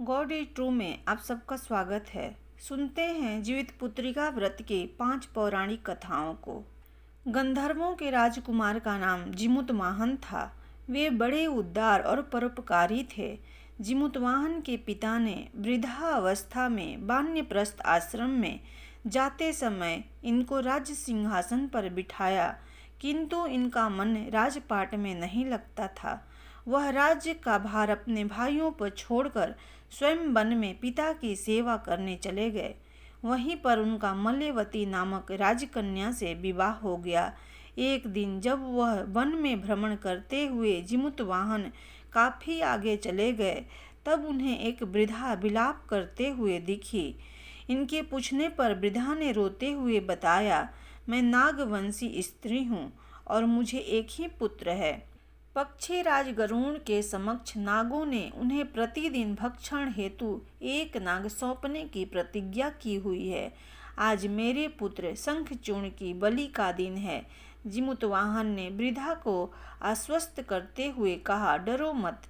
Gaudy true में आप सबका स्वागत है। सुनते हैं जीवित पुत्रिका व्रत के 5 पौराणिक कथाओं को। गंधर्वों के राजकुमार का नाम जिमुतवाहन था। वे बड़े उदार और परोपकारी थे। जिमुतवाहन के पिता ने वृद्धावस्था में वानप्रस्थ आश्रम में जाते समय इनको राज्य सिंहासन पर बिठाया, किंतु इनका मन राजपाट में नहीं लगता था। वह राज्य का भार अपने भाइयों पर छोड़कर स्वयं वन में पिता की सेवा करने चले गए। वहीं पर उनका मल्यवती नामक राजकन्या से विवाह हो गया। एक दिन जब वह वन में भ्रमण करते हुए जिमुतवाहन काफी आगे चले गए, तब उन्हें एक वृद्धा विलाप करते हुए दिखी। इनके पूछने पर वृद्धा ने रोते हुए बताया, मैं नागवंशी स्त्री हूँ और मुझे एक ही पुत्र है। पक्षीराज गरुड़ के समक्ष नागों ने उन्हें प्रतिदिन भक्षण हेतु एक नाग सौंपने की प्रतिज्ञा की हुई है। आज मेरे पुत्र शंखचूर्ण की बलि का दिन है। जिमुतवाहन ने वृद्धा को आश्वस्त करते हुए कहा, डरो मत,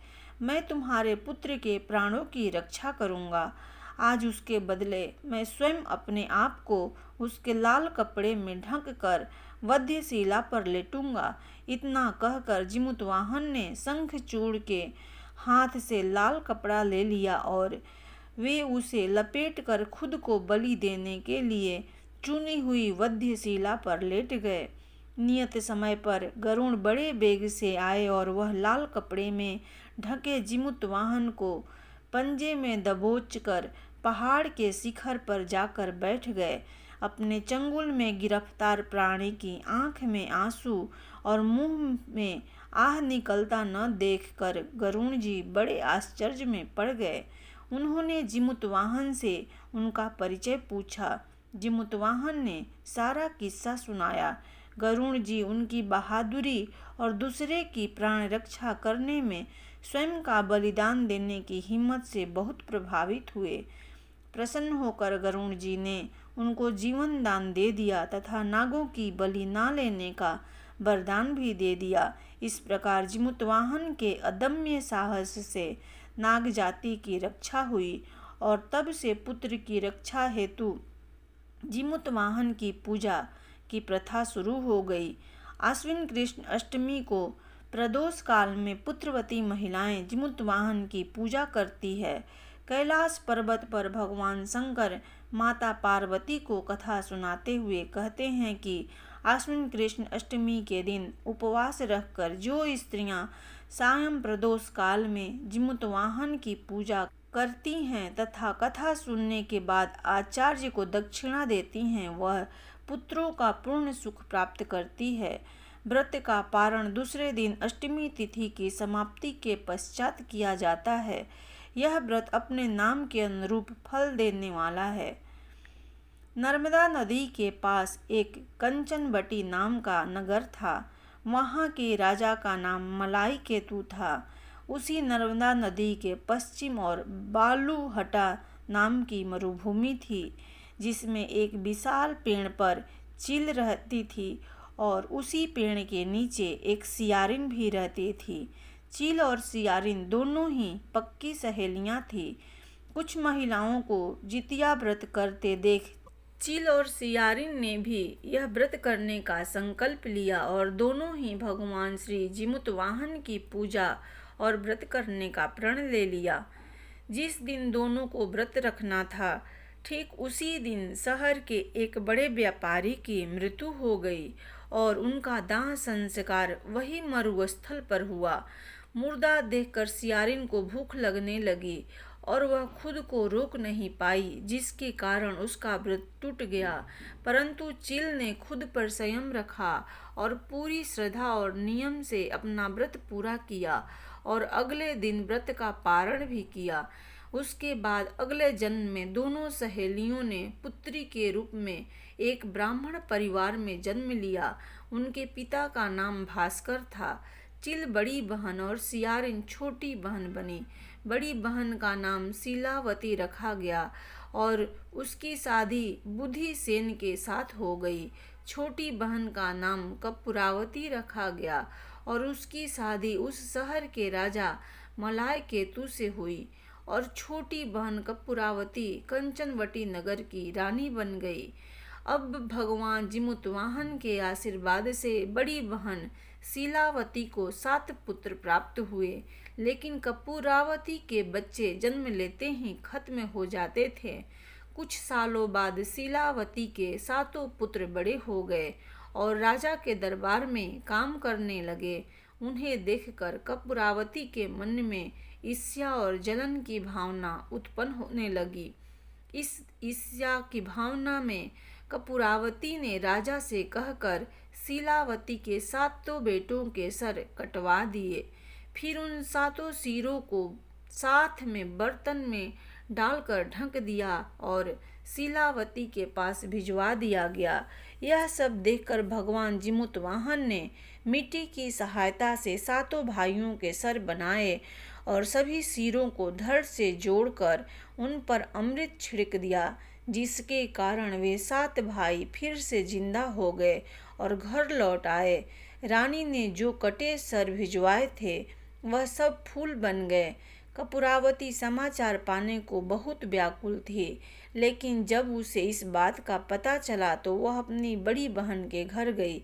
मैं तुम्हारे पुत्र के प्राणों की रक्षा करूंगा। आज उसके बदले मैं स्वयं अपने आप को उसके लाल कपड़े में ढक कर वध्यशिला पर लेटूंगा। इतना कहकर जिमुतवाहन ने शंखचूड़ के हाथ से लाल कपड़ा ले लिया और वे उसे लपेटकर खुद को बलि देने के लिए चुनी हुई वध्यशिला पर लेट गए। नियत समय पर गरुड़ बड़े बेग से आए और वह लाल कपड़े में ढके जिमुतवाहन को पंजे में दबोच कर पहाड़ के शिखर पर जाकर बैठ गए। अपने चंगुल में गिरफ्तार प्राणी की आंख में आंसू और मुंह में आह निकलता न देखकर गरुड़ जी बड़े आश्चर्य में पड़ गए। उन्होंने जिमुतवाहन से उनका परिचय पूछा। जिमुतवाहन ने सारा किस्सा सुनाया। गरुड़ जी उनकी बहादुरी और दूसरे की प्राण रक्षा करने में स्वयं का बलिदान देने की हिम्मत से बहुत प्रभावित हुए। प्रसन्न होकर गरुड़ जी ने उनको जीवन दान दे दिया तथा नागों की बलि ना लेने का वरदान भी दे दिया। इस प्रकार जिमुतवाहन के अदम्य साहस से नाग जाति की रक्षा हुई और तब से पुत्र की रक्षा हेतु जिमुतवाहन की पूजा की प्रथा शुरू हो गई। आश्विन कृष्ण अष्टमी को प्रदोष काल में पुत्रवती महिलाएं जिमुतवाहन की पूजा करती है। कैलाश पर्वत पर भगवान शंकर माता पार्वती को कथा सुनाते हुए कहते हैं कि आश्विन कृष्ण अष्टमी के दिन उपवास रखकर जो स्त्रियां सायं प्रदोष काल में जिमुतवाहन की पूजा करती हैं तथा कथा सुनने के बाद आचार्य को दक्षिणा देती हैं, वह पुत्रों का पूर्ण सुख प्राप्त करती है। व्रत का पारण दूसरे दिन अष्टमी तिथि की समाप्ति के पश्चात किया जाता है। यह व्रत अपने नाम के अनुरूप फल देने वाला है। नर्मदा नदी के पास एक कंचनवटी नाम का नगर था। वहाँ के राजा का नाम मलाई केतु था। उसी नर्मदा नदी के पश्चिम और बालूहटा नाम की मरुभूमि थी, जिसमें एक विशाल पेड़ पर चील रहती थी और उसी पेड़ के नीचे एक सियारिन भी रहती थी। चील और सियारिन दोनों ही पक्की सहेलियां थीं। कुछ महिलाओं को जितिया व्रत करते देख चील और सियारिन ने भी यह व्रत करने का संकल्प लिया और दोनों ही भगवान श्री जिमुतवाहन की पूजा और व्रत करने का प्रण ले लिया। जिस दिन दोनों को व्रत रखना था, ठीक उसी दिन शहर के एक बड़े व्यापारी की मृत्यु हो गई और उनका दाह संस्कार वही मरुस्थल पर हुआ। मुर्दा देखकर सियारिन को भूख लगने लगी और वह खुद को रोक नहीं पाई, जिसके कारण उसका व्रत टूट गया। परंतु चील ने खुद पर संयम रखा और पूरी श्रद्धा और नियम से अपना व्रत पूरा किया और अगले दिन व्रत का पारण भी किया। उसके बाद अगले जन्म में दोनों सहेलियों ने पुत्री के रूप में एक ब्राह्मण परिवार में जन्म लिया। उनके पिता का नाम भास्कर था। चील बड़ी बहन और सियारिन छोटी बहन बनी। बड़ी बहन का नाम शीलावती रखा गया और उसकी शादी बुधिसेन के साथ हो गई। छोटी बहन का नाम कपूरावती रखा गया और उसकी शादी उस शहर के राजा मलाय केतु से हुई और छोटी बहन कपूरावती कंचनवटी नगर की रानी बन गई। अब भगवान जिमुतवाहन के आशीर्वाद से बड़ी बहन शीलावती को 7 पुत्र प्राप्त हुए, लेकिन कपूरावती के बच्चे जन्म लेते ही खत्म हो जाते थे। कुछ सालों बाद शीलावती के 7 पुत्र बड़े हो गए और राजा के दरबार में काम करने लगे। उन्हें देखकर कपूरावती के मन में ईर्ष्या और जलन की भावना उत्पन्न होने लगी। इस ईर्ष्या की भावना में कपूरावती ने राजा से कहकर शीलावती के 7 बेटों के सर कटवा दिए। फिर उन 7 सिरों को साथ में बर्तन में डालकर ढक दिया और शीलावती के पास भिजवा दिया गया। यह सब देखकर भगवान जिमुतवाहन ने मिट्टी की सहायता से 7 भाइयों के सर बनाए और सभी सिरों को धड़ से जोड़कर उन पर अमृत छिड़क दिया, जिसके कारण वे 7 भाई फिर से जिंदा हो गए और घर लौट आए। रानी ने जो कटे सर भिजवाए थे वह सब फूल बन गए। कपूरावती समाचार पाने को बहुत व्याकुल थी, लेकिन जब उसे इस बात का पता चला तो वह अपनी बड़ी बहन के घर गई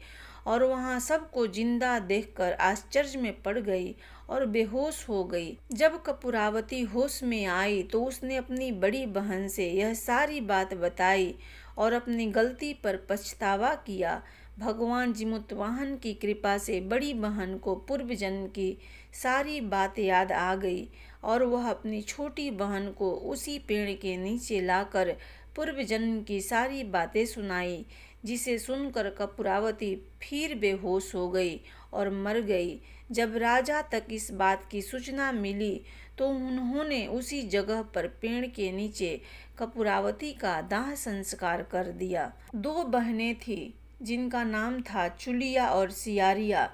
और वहां सबको जिंदा देखकर आश्चर्य में पड़ गई और बेहोश हो गई। जब कपूरावती होश में आई तो उसने अपनी बड़ी बहन से यह सारी बात बताई और अपनी गलती पर पछतावा किया। भगवान जिमुतवाहन की कृपा से बड़ी बहन को पूर्व जन्म की सारी बात याद आ गई और वह अपनी छोटी बहन को उसी पेड़ के नीचे लाकर पूर्व जन्म की सारी बातें सुनाई, जिसे सुनकर कपूरावती फिर बेहोश हो गई और मर गई। जब राजा तक इस बात की सूचना मिली तो उन्होंने उसी जगह पर पेड़ के नीचे कपूरावती का दाह संस्कार कर दिया। 2 बहनें थीं जिनका नाम था चुलिया और सियारिया।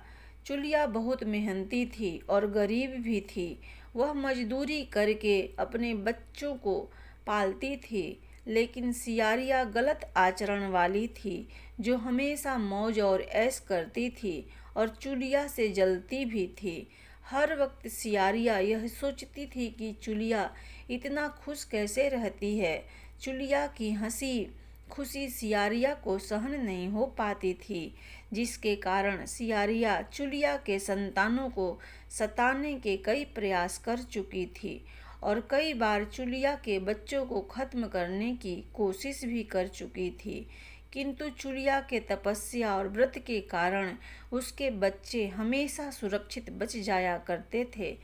चुलिया बहुत मेहनती थी और गरीब भी थी। वह मजदूरी करके अपने बच्चों को पालती थी, लेकिन सियारिया गलत आचरण वाली थी, जो हमेशा मौज और ऐश करती थी और चुलिया से जलती भी थी। हर वक्त सियारिया यह सोचती थी कि चुलिया इतना खुश कैसे रहती है। चुलिया की हंसी खुशी सियारिया को सहन नहीं हो पाती थी, जिसके कारण सियारिया चुलिया के संतानों को सताने के कई प्रयास कर चुकी थी और कई बार चुलिया के बच्चों को खत्म करने की कोशिश भी कर चुकी थी, किंतु चुलिया के तपस्या और व्रत के कारण उसके बच्चे हमेशा सुरक्षित बच जाया करते थे।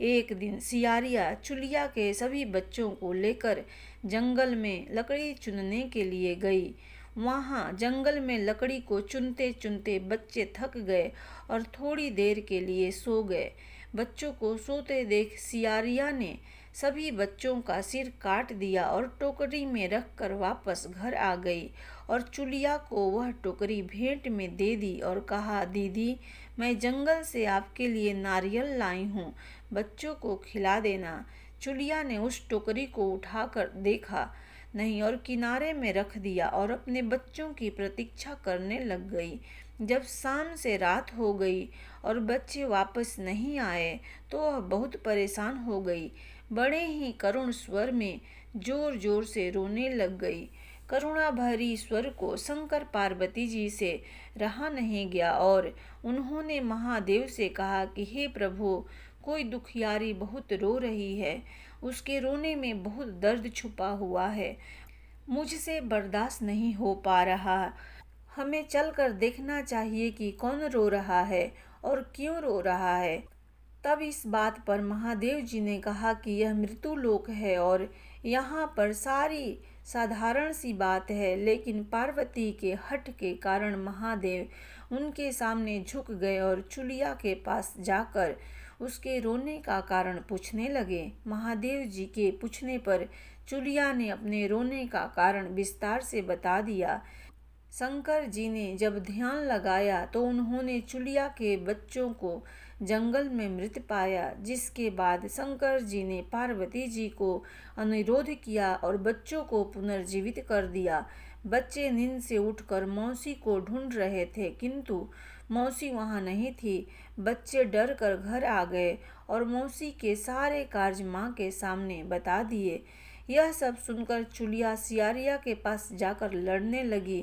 एक दिन सियारिया चुलिया के सभी बच्चों को लेकर जंगल में लकड़ी चुनने के लिए गई। वहां जंगल में लकड़ी को चुनते चुनते बच्चे थक गए और थोड़ी देर के लिए सो गए। बच्चों को सोते देख सियारिया ने सभी बच्चों का सिर काट दिया और टोकरी में रखकर वापस घर आ गई और चुलिया को वह टोकरी भेंट में दे दी और कहा, दीदी, मैं जंगल से आपके लिए नारियल लाई हूँ, बच्चों को खिला देना। चुलिया ने उस टोकरी को उठाकर देखा नहीं और किनारे में रख दिया और अपने बच्चों की प्रतीक्षा करने लग गई। जब शाम से रात हो गई और बच्चे वापस नहीं आए तो वह बहुत परेशान हो गई। बड़े ही करुण स्वर में जोर जोर से रोने लग गई। करुणा भरी स्वर को शंकर पार्वती जी से रहा नहीं गया और उन्होंने महादेव से कहा कि हे प्रभु, कोई दुखियारी बहुत रो रही है, उसके रोने में बहुत दर्द छुपा हुआ है, मुझसे बर्दाश्त नहीं हो पा रहा। हमें चलकर देखना चाहिए कि कौन रो रहा है और क्यों रो रहा है। तब इस बात पर महादेव जी ने कहा कि यह मृत्यु लोक है और यहाँ पर सारी साधारण सी बात है, लेकिन पार्वती के हठ के कारण महादेव उनके सामने झुक गए और चुलिया के पास जाकर उसके रोने का कारण पूछने लगे। महादेव जी के पूछने पर चुलिया ने अपने रोने का कारण विस्तार से बता दिया। शंकर जी ने जब ध्यान लगाया तो उन्होंने चुलिया के बच्चों को जंगल में मृत पाया, जिसके बाद शंकर जी ने पार्वती जी को अनुरोध किया और बच्चों को पुनर्जीवित कर दिया। बच्चे नींद से उठकर मौसी को ढूंढ रहे थे, किंतु मौसी वहां नहीं थी। बच्चे डर कर घर आ गए और मौसी के सारे कार्य माँ के सामने बता दिए। यह सब सुनकर चुलिया सियारिया के पास जाकर लड़ने लगी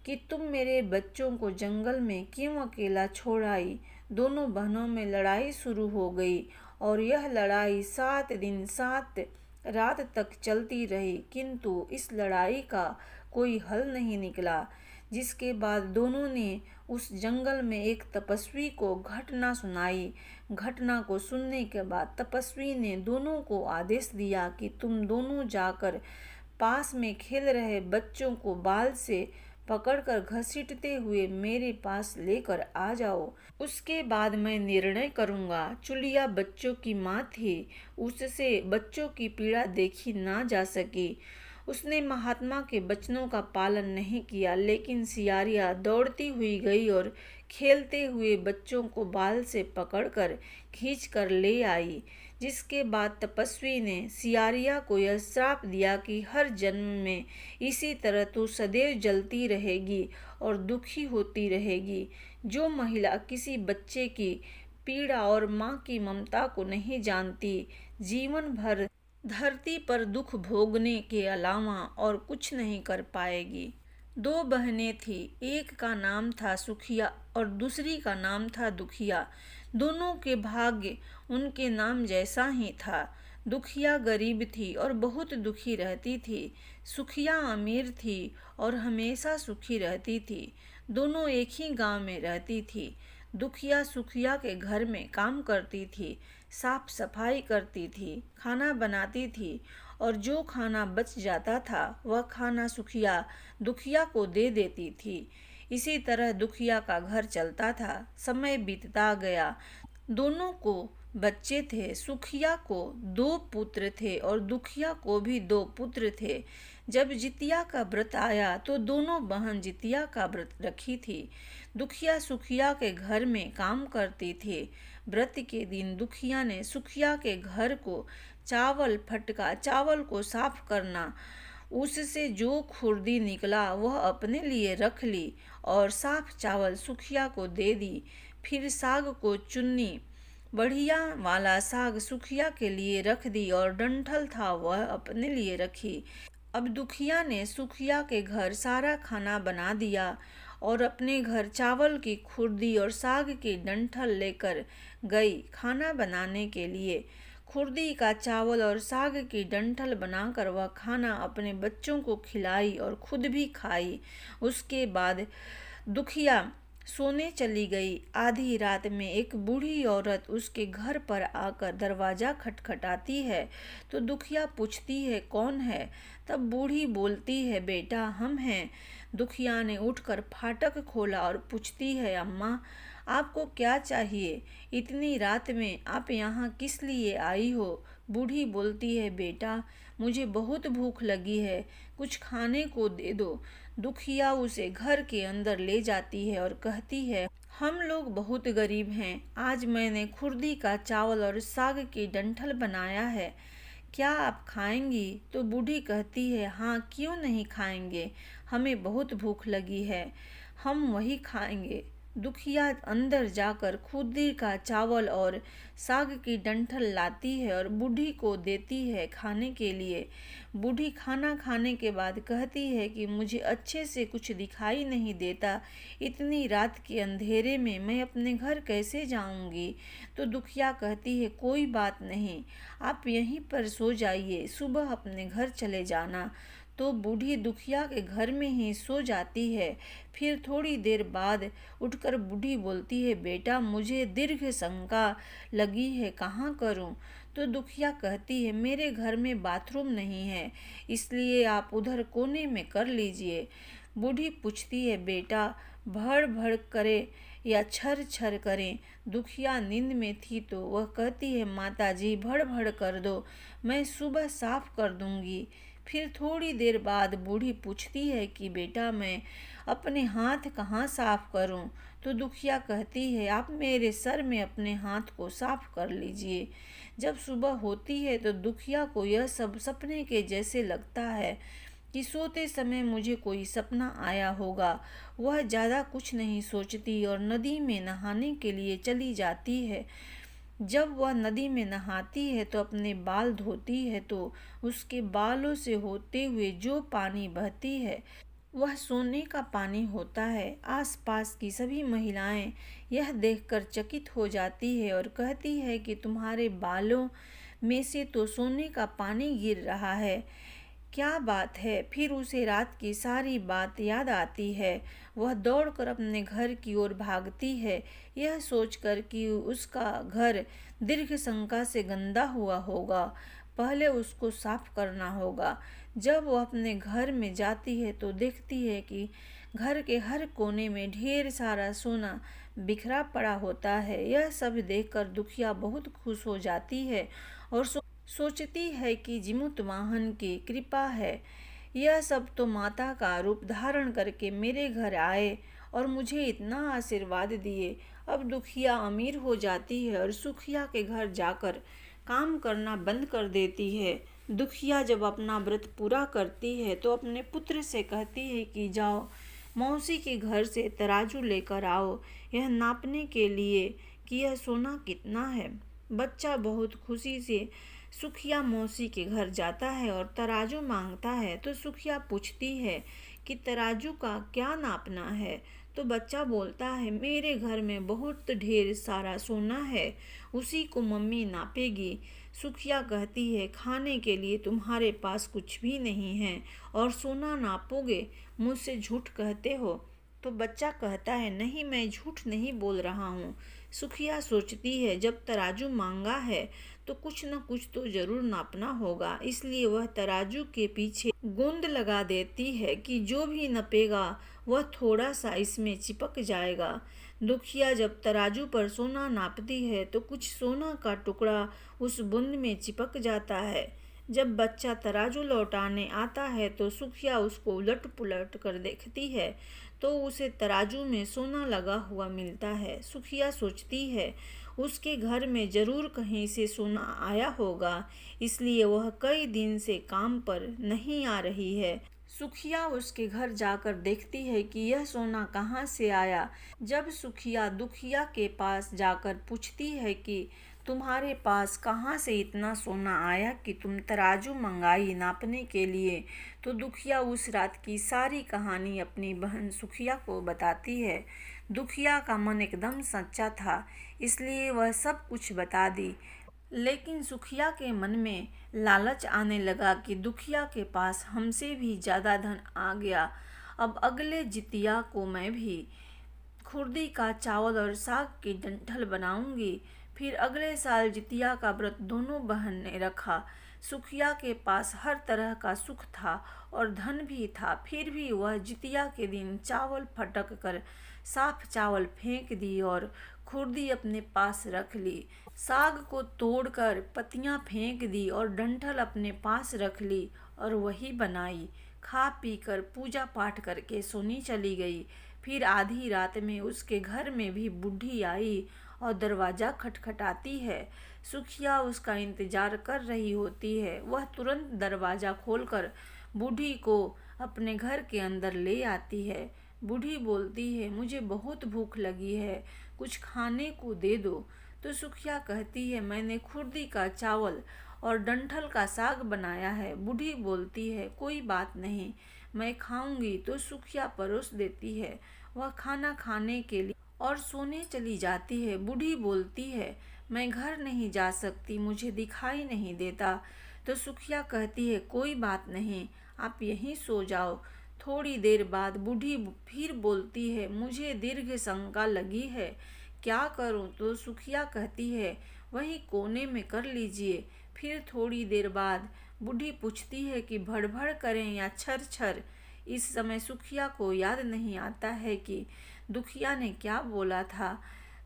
कि तुम मेरे बच्चों को जंगल में क्यों अकेला छोड़ आई। दोनों बहनों में लड़ाई शुरू हो गई और यह लड़ाई 7 दिन 7 रात तक चलती रही, किंतु इस लड़ाई का कोई हल नहीं निकला। जिसके बाद दोनों ने उस जंगल में एक तपस्वी को घटना सुनाई। घटना को सुनने के बाद तपस्वी ने दोनों को आदेश दिया कि तुम दोनों जाकर पास में खेल रहे बच्चों को बाल से पकड़कर घसीटते हुए मेरे पास लेकर आ जाओ। उसके बाद मैं निर्णय करूँगा। चुलिया बच्चों की माँ थी, उससे बच्चों की पीड़ा देखी ना जा सकी। उसने महात्मा के वचनों का पालन नहीं किया, लेकिन सियारिया दौड़ती हुई गई और खेलते हुए बच्चों को बाल से पकड़कर खींचकर ले आई। जिसके बाद तपस्वी ने सियारिया को यह श्राप दिया कि हर जन्म में इसी तरह तू सदैव जलती रहेगी और दुखी होती रहेगी। जो महिला किसी बच्चे की पीड़ा और माँ की ममता को नहीं जानती, जीवन भर धरती पर दुख भोगने के अलावा और कुछ नहीं कर पाएगी। 2 बहनें थीं, एक का नाम था सुखिया और दूसरी का नाम था दुखिया। दोनों के भाग्य उनके नाम जैसा ही था। दुखिया गरीब थी और बहुत दुखी रहती थी। सुखिया अमीर थी और हमेशा सुखी रहती थी। दोनों एक ही गांव में रहती थी। दुखिया सुखिया के घर में काम करती थी, साफ सफाई करती थी, खाना बनाती थी और जो खाना बच जाता था वह खाना सुखिया दुखिया को दे देती थी। इसी तरह दुखिया का घर चलता था। समय बीतता गया। दोनों को बच्चे थे। सुखिया को 2 पुत्र थे और दुखिया को भी 2 पुत्र थे। जब जितिया का व्रत आया तो दोनों बहन जितिया का व्रत रखी थी। दुखिया सुखिया के घर में काम करती थी। व्रत के दिन दुखिया ने सुखिया के घर को चावल फटका, चावल को साफ करना, उससे जो खुर्दी निकला वह अपने लिए रख ली और साफ चावल सुखिया को दे दी। फिर साग को चुन्नी, बढ़िया वाला साग सुखिया के लिए रख दी और डंठल था वह अपने लिए रखी। अब दुखिया ने सुखिया के घर सारा खाना बना दिया और अपने घर चावल की खुर्दी और साग की डंठल लेकर गई खाना बनाने के लिए। खुर्दी का चावल और साग की डंठल बनाकर वह खाना अपने बच्चों को खिलाई और खुद भी खाई। उसके बाद दुखिया सोने चली गई। आधी रात में एक बूढ़ी औरत उसके घर पर आकर दरवाज़ा खटखटाती है तो दुखिया पूछती है कौन है। तब बूढ़ी बोलती है बेटा हम हैं। दुखिया ने उठकर फाटक खोला और पूछती है अम्मा आपको क्या चाहिए, इतनी रात में आप यहाँ किस लिए आई हो। बूढ़ी बोलती है बेटा मुझे बहुत भूख लगी है, कुछ खाने को दे दो। दुखिया उसे घर के अंदर ले जाती है और कहती है हम लोग बहुत गरीब हैं, आज मैंने खुर्दी का चावल और साग की डंठल बनाया है, क्या आप खाएंगी। तो बूढ़ी कहती है हाँ क्यों नहीं खाएंगे, हमें बहुत भूख लगी है, हम वही खाएंगे। दुखिया अंदर जाकर खुर्दी का चावल और साग की डंठल लाती है और बूढ़ी को देती है खाने के लिए। बूढ़ी खाना खाने के बाद कहती है कि मुझे अच्छे से कुछ दिखाई नहीं देता, इतनी रात के अंधेरे में मैं अपने घर कैसे जाऊंगी। तो दुखिया कहती है कोई बात नहीं, आप यहीं पर सो जाइए, सुबह अपने घर चले जाना। तो बूढ़ी दुखिया के घर में ही सो जाती है। फिर थोड़ी देर बाद उठकर बूढ़ी बोलती है बेटा मुझे दीर्घ शंका लगी है, कहाँ करूँ। तो दुखिया कहती है मेरे घर में बाथरूम नहीं है, इसलिए आप उधर कोने में कर लीजिए। बूढ़ी पूछती है बेटा भड़ भड़ करे या छर छर करें। दुखिया नींद में थी तो वह कहती है माता जी भड़ भड़ कर दो, मैं सुबह साफ कर दूंगी। फिर थोड़ी देर बाद बूढ़ी पूछती है कि बेटा मैं अपने हाथ कहाँ साफ करूं। तो दुखिया कहती है आप मेरे सर में अपने हाथ को साफ कर लीजिए। जब सुबह होती है तो दुखिया को यह सब सपने के जैसे लगता है कि सोते समय मुझे कोई सपना आया होगा। वह ज़्यादा कुछ नहीं सोचती और नदी में नहाने के लिए चली जाती है। जब वह नदी में नहाती है तो अपने बाल धोती है तो उसके बालों से होते हुए जो पानी बहती है वह सोने का पानी होता है। आसपास की सभी महिलाएं यह देखकर चकित हो जाती है और कहती है कि तुम्हारे बालों में से तो सोने का पानी गिर रहा है, क्या बात है। फिर उसे रात की सारी बात याद आती है। वह दौड़कर अपने घर की ओर भागती है, यह सोचकर कि उसका घर दीर्घ शंका से गंदा हुआ होगा, पहले उसको साफ करना होगा। जब वह अपने घर में जाती है तो देखती है कि घर के हर कोने में ढेर सारा सोना बिखरा पड़ा होता है। यह सब देखकर दुखिया बहुत खुश हो जाती है और सोचती है कि जीमूत वाहन की कृपा है। यह सब तो माता का रूप धारण करके मेरे घर आए और मुझे इतना आशीर्वाद दिए। अब दुखिया अमीर हो जाती है और सुखिया के घर जाकर काम करना बंद कर देती है। दुखिया जब अपना व्रत पूरा करती है तो अपने पुत्र से कहती है कि जाओ मौसी के घर से तराजू लेकर आओ, यह नापने के लिए कि यह सोना कितना है। बच्चा बहुत खुशी से सुखिया मौसी के घर जाता है और तराजू मांगता है तो सुखिया पूछती है कि तराजू का क्या नापना है। तो बच्चा बोलता है मेरे घर में बहुत ढेर सारा सोना है, उसी को मम्मी नापेगी। सुखिया कहती है खाने के लिए तुम्हारे पास कुछ भी नहीं है और सोना नापोगे, मुझसे झूठ कहते हो। तो बच्चा कहता है नहीं, मैं झूठ नहीं बोल रहा हूँ। सुखिया सोचती है जब तराजू मांगा है तो कुछ न कुछ तो जरूर नापना होगा, इसलिए वह तराजू के पीछे गोंद लगा देती है कि जो भी नपेगा वह थोड़ा सा इसमें चिपक जाएगा। दुखिया जब तराजू पर सोना नापती है तो कुछ सोना का टुकड़ा उस बूंद में चिपक जाता है। जब बच्चा तराजू लौटाने आता है तो सुखिया उसको उलट पुलट कर देखती है तो उसे तराजू में सोना लगा हुआ मिलता है। सुखिया सोचती है उसके घर में जरूर कहीं से सोना आया होगा, इसलिए वह कई दिन से काम पर नहीं आ रही है। सुखिया उसके घर जाकर देखती है कि यह सोना कहाँ से आया। जब सुखिया दुखिया के पास जाकर पूछती है कि तुम्हारे पास कहाँ से इतना सोना आया कि तुम तराजू मंगाई नापने के लिए, तो दुखिया उस रात की सारी कहानी अपनी बहन सुखिया को बताती है। दुखिया का मन एकदम सच्चा था, इसलिए वह सब कुछ बता दी। लेकिन सुखिया के मन में लालच आने लगा कि दुखिया के पास हमसे भी ज़्यादा धन आ गया, अब अगले जितिया को मैं भी खुर्दी का चावल और साग की डंठल बनाऊंगी। फिर अगले साल जितिया का व्रत दोनों बहन ने रखा। सुखिया के पास हर तरह का सुख था और धन भी था, फिर भी वह जितिया के दिन चावल फटक कर साफ चावल फेंक दी और खुर्दी अपने पास रख ली। साग को तोड़कर पत्तियां फेंक दी और डंठल अपने पास रख ली और वही बनाई। खा पी कर पूजा पाठ करके सोनी चली गई। फिर आधी रात में उसके घर में भी बूढ़ी आई और दरवाज़ा खटखटाती है। सुखिया उसका इंतजार कर रही होती है। वह तुरंत दरवाज़ा खोलकर बूढ़ी को अपने घर के अंदर ले आती है। बूढ़ी बोलती है मुझे बहुत भूख लगी है, कुछ खाने को दे दो। तो सुखिया कहती है मैंने खुर्दी का चावल और डंठल का साग बनाया है। बूढ़ी बोलती है कोई बात नहीं, मैं खाऊंगी। तो सुखिया परोस देती है। वह खाना खाने के लिए और सोने चली जाती है। बूढ़ी बोलती है मैं घर नहीं जा सकती, मुझे दिखाई नहीं देता। तो सुखिया कहती है कोई बात नहीं, आप यहीं सो जाओ। थोड़ी देर बाद बूढ़ी फिर बोलती है मुझे दीर्घ शंका लगी है, क्या करूं? तो सुखिया कहती है वही कोने में कर लीजिए। फिर थोड़ी देर बाद बूढ़ी पूछती है कि भड़भड़ करें या छर छर। इस समय सुखिया को याद नहीं आता है कि दुखिया ने क्या बोला था।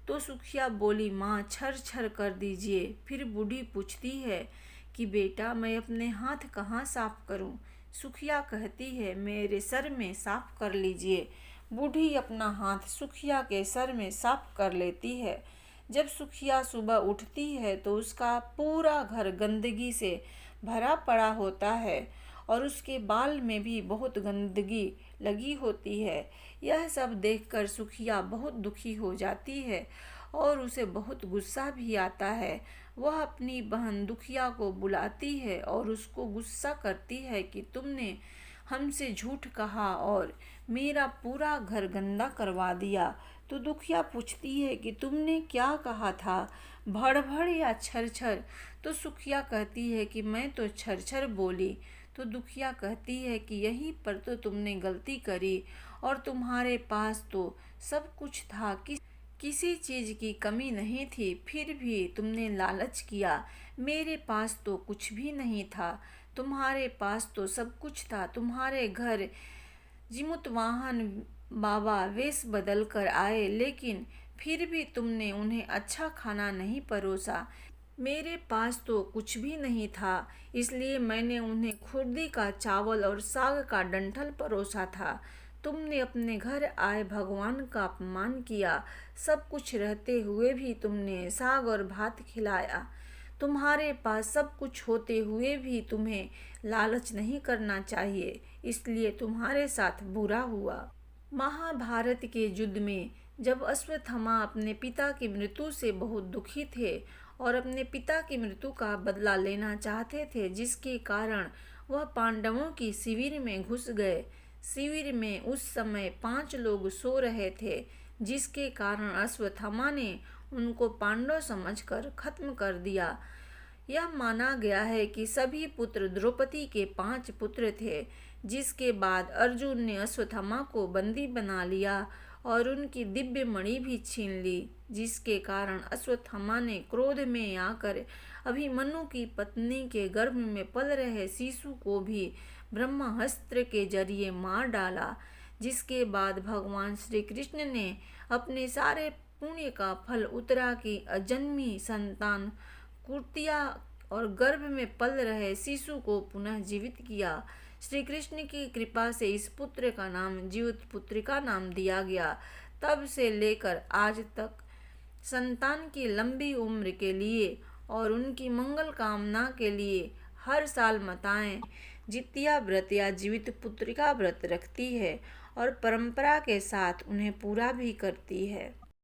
तो सुखिया बोली माँ छर छर कर दीजिए। फिर बूढ़ी पूछती है कि बेटा मैं अपने हाथ कहाँ साफ करूँ? सुखिया कहती है मेरे सर में साफ कर लीजिए। बूढ़ी अपना हाथ सुखिया के सर में साफ कर लेती है। जब सुखिया सुबह उठती है तो उसका पूरा घर गंदगी से भरा पड़ा होता है और उसके बाल में भी बहुत गंदगी लगी होती है। यह सब देखकर सुखिया बहुत दुखी हो जाती है और उसे बहुत गुस्सा भी आता है। वह अपनी बहन दुखिया को बुलाती है और उसको गुस्सा करती है कि तुमने हमसे झूठ कहा और मेरा पूरा घर गंदा करवा दिया। तो दुखिया पूछती है कि तुमने क्या कहा था, भड़ भड़ या छर छर? तो सुखिया कहती है कि मैं तो छर छर बोली। तो दुखिया कहती है कि यहीं पर तो तुमने गलती करी, और तुम्हारे पास तो सब कुछ था, किसी चीज की कमी नहीं थी, फिर भी तुमने लालच किया। मेरे पास तो कुछ भी नहीं था, तुम्हारे पास तो सब कुछ था। तुम्हारे घर जिमुतवाहन बाबा वेश बदल कर आए, लेकिन फिर भी तुमने उन्हें अच्छा खाना नहीं परोसा। मेरे पास तो कुछ भी नहीं था, इसलिए मैंने उन्हें खुर्दी का चावल और साग का डंठल परोसा था। तुमने अपने घर आए भगवान का अपमान किया। सब कुछ रहते हुए भी तुमने साग और भात खिलाया। तुम्हारे पास सब कुछ होते हुए भी तुम्हें लालच नहीं करना चाहिए, इसलिए तुम्हारे साथ बुरा हुआ। महाभारत के युद्ध में जब अश्वत्थामा अपने पिता की मृत्यु से बहुत दुखी थे और अपने पिता की मृत्यु का बदला लेना चाहते थे, जिसके कारण वह पांडवों की शिविर में घुस गए। शिविर में उस समय 5 लोग सो रहे थे, जिसके कारण अश्वत्थामा ने उनको पांडव समझकर खत्म कर दिया। यह माना गया है कि सभी पुत्र द्रौपदी के 5 पुत्र थे। जिसके बाद अर्जुन ने अश्वत्थामा को बंदी बना लिया और उनकी दिव्य मणि भी छीन ली, जिसके कारण अश्वत्थामा ने क्रोध में आकर अभिमन्यु की पत्नी के गर्भ में पल रहे शिशु को भी ब्रह्मास्त्र के जरिए मार डाला। जिसके बाद भगवान श्री कृष्ण ने अपने सारे पुण्य का फल उत्तरा की अजन्मी संतान कुर्तिया और गर्भ में पल रहे शिशु को पुनः जीवित किया। श्री कृष्ण की कृपा से इस पुत्र का नाम जीवित पुत्रिका नाम दिया गया। तब से लेकर आज तक संतान की लंबी उम्र के लिए और उनकी मंगल कामना के लिए हर साल माताएं जितिया व्रत या जीवित पुत्रिका व्रत रखती है और परंपरा के साथ उन्हें पूरा भी करती है।